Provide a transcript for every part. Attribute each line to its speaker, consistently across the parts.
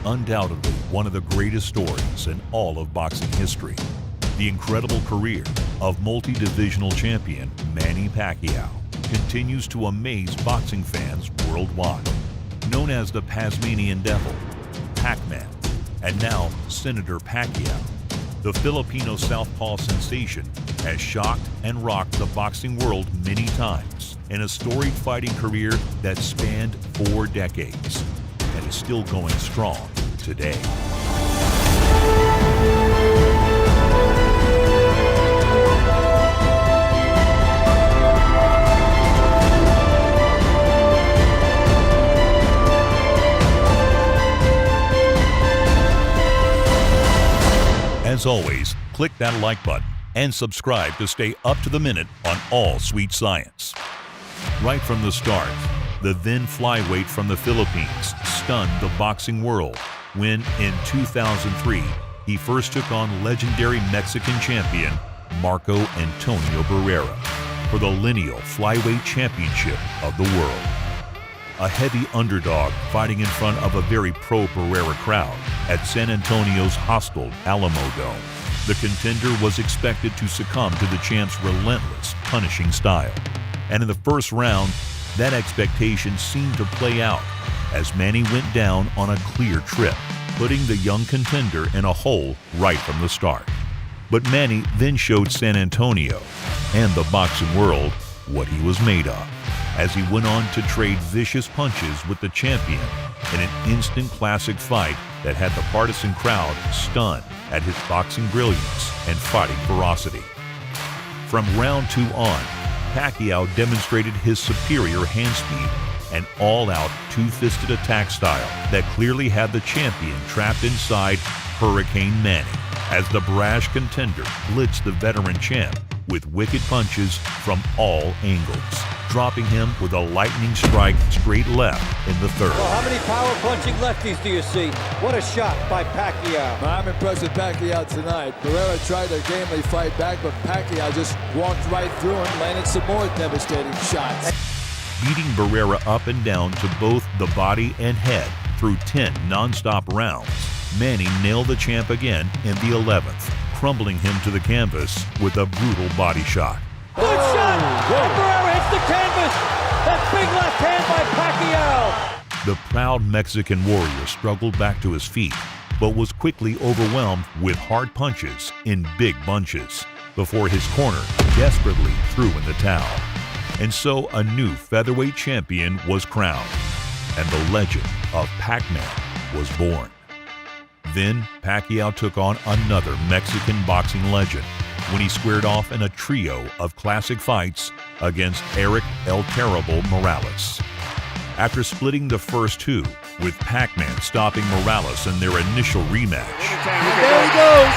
Speaker 1: undoubtedly one of the greatest stories in all of boxing history. The incredible career of multi-divisional champion Manny Pacquiao continues to amaze boxing fans worldwide. Known as the Tasmanian Devil, Pac-Man, and now Senator Pacquiao, the Filipino southpaw sensation has shocked and rocked the boxing world many times in a storied fighting career that spanned 4 decades and is still going strong today. As always, click that like button and subscribe to stay up to the minute on all sweet science. Right from the start, the then flyweight from the Philippines stunned the boxing world when, in 2003, he first took on legendary Mexican champion Marco Antonio Barrera for the lineal flyweight championship of the world. A heavy underdog fighting in front of a very pro-Barrera crowd at San Antonio's hostile Alamo Dome, the contender was expected to succumb to the champ's relentless, punishing style. And in the first round, that expectation seemed to play out as Manny went down on a clear trip, putting the young contender in a hole right from the start. But Manny then showed San Antonio and the boxing world what he was made of, as he went on to trade vicious punches with the champion in an instant classic fight that had the partisan crowd stunned at his boxing brilliance and fighting ferocity. From round 2 on, Pacquiao demonstrated his superior hand speed and all-out two-fisted attack style that clearly had the champion trapped inside Hurricane Manny, as the brash contender blitzed the veteran champ with wicked punches from all angles, dropping him with a lightning strike straight left in the third.
Speaker 2: Well, how many power punching lefties do you see? What a shot by Pacquiao.
Speaker 3: I'm impressed with Pacquiao tonight. Barrera tried to gamely fight back, but Pacquiao just walked right through him, landed some more devastating shots.
Speaker 1: Beating Barrera up and down to both the body and head through 10 non-stop rounds, Manny nailed the champ again in the 11th, crumbling him to the canvas with a brutal body shot.
Speaker 2: Good shot! And Barrera hits the canvas! That big left hand by Pacquiao!
Speaker 1: The proud Mexican warrior struggled back to his feet, but was quickly overwhelmed with hard punches in big bunches before his corner desperately threw in the towel. And so a new featherweight champion was crowned, and the legend of Pac-Man was born. Then Pacquiao took on another Mexican boxing legend when he squared off in a trio of classic fights against Eric El Terrible Morales. After splitting the first 2, with Pac-Man stopping Morales in their initial rematch.
Speaker 4: There he goes.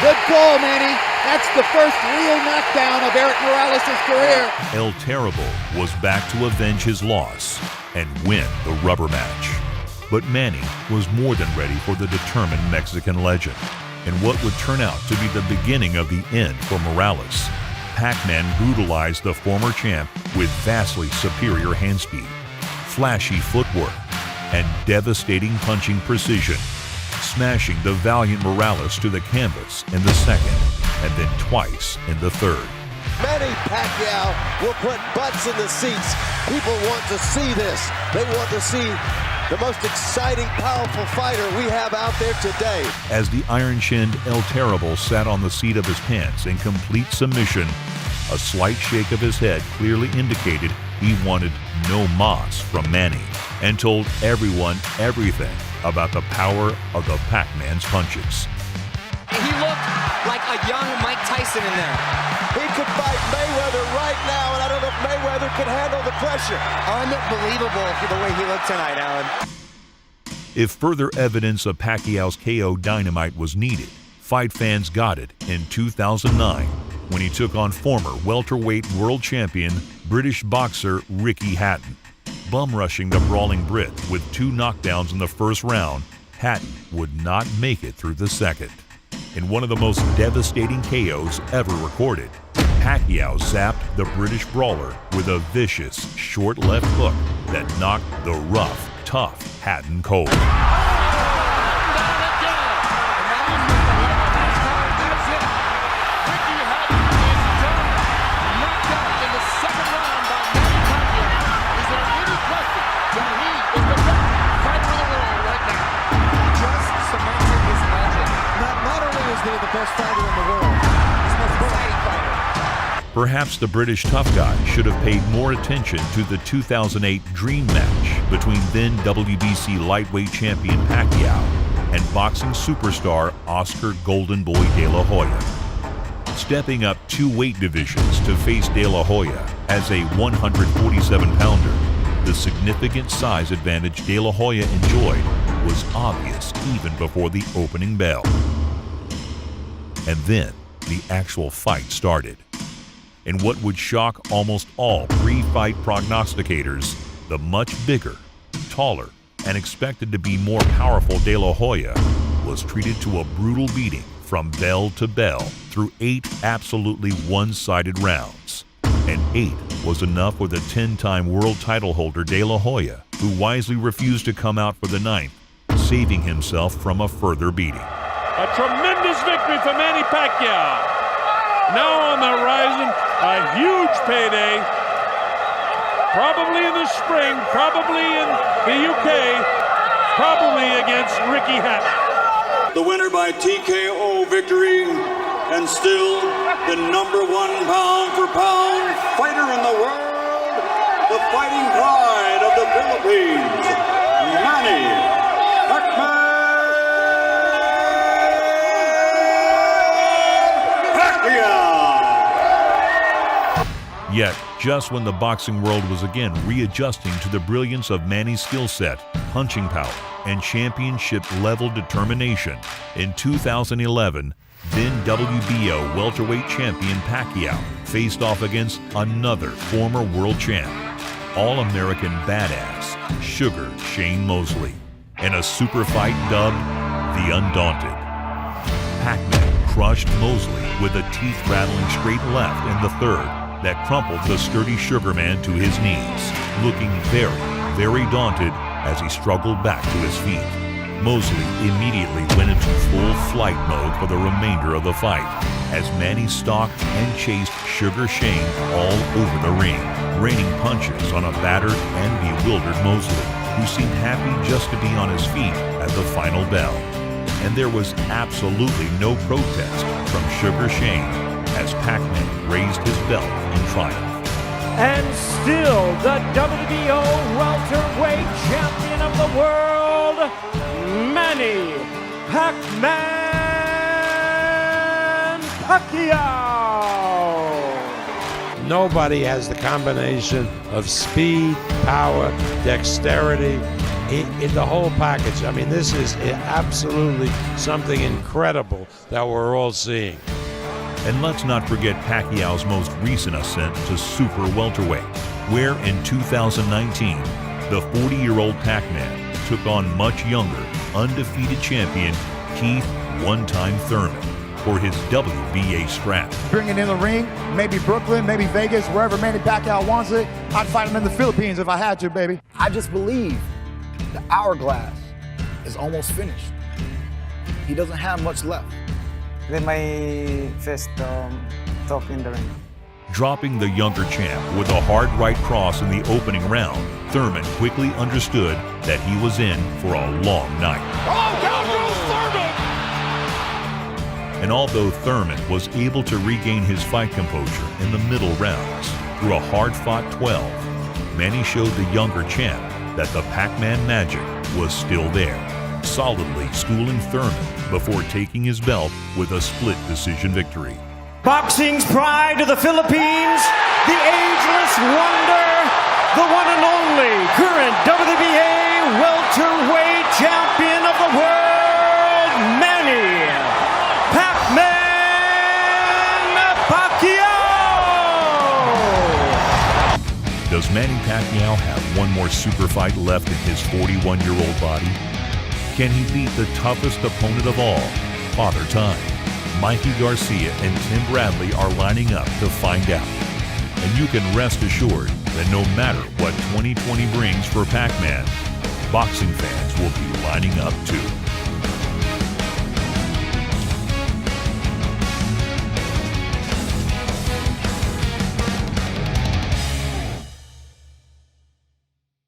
Speaker 4: Good call, Manny. That's the first real knockdown of Eric Morales' career.
Speaker 1: El Terrible was back to avenge his loss and win the rubber match. But Manny was more than ready for the determined Mexican legend. In what would turn out to be the beginning of the end for Morales, Pac-Man brutalized the former champ with vastly superior hand speed, flashy footwork, and devastating punching precision, smashing the valiant Morales to the canvas in the second and then twice in the third.
Speaker 5: Manny Pacquiao will put butts in the seats. People want to see this. They want to see the most exciting, powerful fighter we have out there today.
Speaker 1: As the iron-chinned El Terrible sat on the seat of his pants in complete submission, a slight shake of his head clearly indicated he wanted no mas from Manny, and told everyone everything about the power of the Pac-Man's punches.
Speaker 6: He looked like a young Mike Tyson in there.
Speaker 5: He could fight Mayweather right now, and I don't know if Mayweather could handle the pressure.
Speaker 6: Unbelievable the way he looked tonight, Alan.
Speaker 1: If further evidence of Pacquiao's KO dynamite was needed, fight fans got it in 2009 when he took on former welterweight world champion British boxer Ricky Hatton. Bum-rushing the brawling Brit with 2 knockdowns in the first round, Hatton would not make it through the second. In one of the most devastating KOs ever recorded, Pacquiao zapped the British brawler with a vicious short left hook that knocked the rough, tough Hatton cold.
Speaker 5: best fighter in the world. He's the most exciting fighter.
Speaker 1: Perhaps the British tough guy should have paid more attention to the 2008 dream match between then WBC lightweight champion Pacquiao and boxing superstar Oscar Golden Boy De La Hoya. Stepping up 2 weight divisions to face De La Hoya as a 147-pounder, the significant size advantage De La Hoya enjoyed was obvious even before the opening bell. And then the actual fight started. In what would shock almost all pre-fight prognosticators, the much bigger, taller, and expected to be more powerful De La Hoya was treated to a brutal beating from bell to bell through 8 absolutely one-sided rounds. And 8 was enough for the 10-time world title holder De La Hoya, who wisely refused to come out for the 9th, saving himself from a further beating.
Speaker 2: A tremendous victory for Manny Pacquiao. Now on the horizon, a huge payday. Probably in the spring, probably in the UK, probably against Ricky Hatton.
Speaker 7: The winner by TKO victory, and still the #1 pound-for-pound fighter in the world, the fighting pride of the Philippines, Manny Pacquiao.
Speaker 1: Yet, just when the boxing world was again readjusting to the brilliance of Manny's skill set, punching power, and championship-level determination, in 2011, then WBO welterweight champion Pacquiao faced off against another former world champ, All-American badass Sugar Shane Mosley, in a super fight dubbed The Undaunted. Pac-Man crushed Mosley with a teeth-rattling straight left in the 3rd that crumpled the sturdy Sugarman to his knees, looking very, very daunted as he struggled back to his feet. Mosley immediately went into full flight mode for the remainder of the fight, as Manny stalked and chased Sugar Shane all over the ring, raining punches on a battered and bewildered Mosley, who seemed happy just to be on his feet at the final bell. And there was absolutely no protest from Sugar Shane as Pac-Man raised his belt in triumph.
Speaker 2: And still the WBO welterweight champion of the world, Manny Pac-Man Pacquiao.
Speaker 8: Nobody has the combination of speed, power, dexterity, in the whole package. I mean, this is absolutely something incredible that we're all seeing.
Speaker 1: And let's not forget Pacquiao's most recent ascent to super welterweight, where in 2019, the 40-year-old Pac-Man took on much younger, undefeated champion Keith "One-Time" Thurman for his WBA strap.
Speaker 9: Bring it in the ring, maybe Brooklyn, maybe Vegas, wherever Manny Pacquiao wants it. I'd fight him in the Philippines if I had to, baby.
Speaker 10: I just believe the hourglass is almost finished. He doesn't have much left.
Speaker 11: Then my first top in the ring.
Speaker 1: Dropping the younger champ with a hard right cross in the opening round, Thurman quickly understood that he was in for a long night.
Speaker 2: Oh, down goes Thurman!
Speaker 1: And although Thurman was able to regain his fight composure in the middle rounds through a hard-fought 12, Manny showed the younger champ that the Pac-Man magic was still there, solidly schooling Thurman before taking his belt with a split decision victory.
Speaker 2: Boxing's pride of the Philippines, the ageless wonder, the one and only current WBA welterweight champion of the world, Manny Pac-Man Pacquiao!
Speaker 1: Does Manny Pacquiao have one more super fight left in his 41-year-old body? Can he beat the toughest opponent of all, Father Time? Mikey Garcia and Tim Bradley are lining up to find out. And you can rest assured that no matter what 2020 brings for Pac-Man, boxing fans will be lining up too.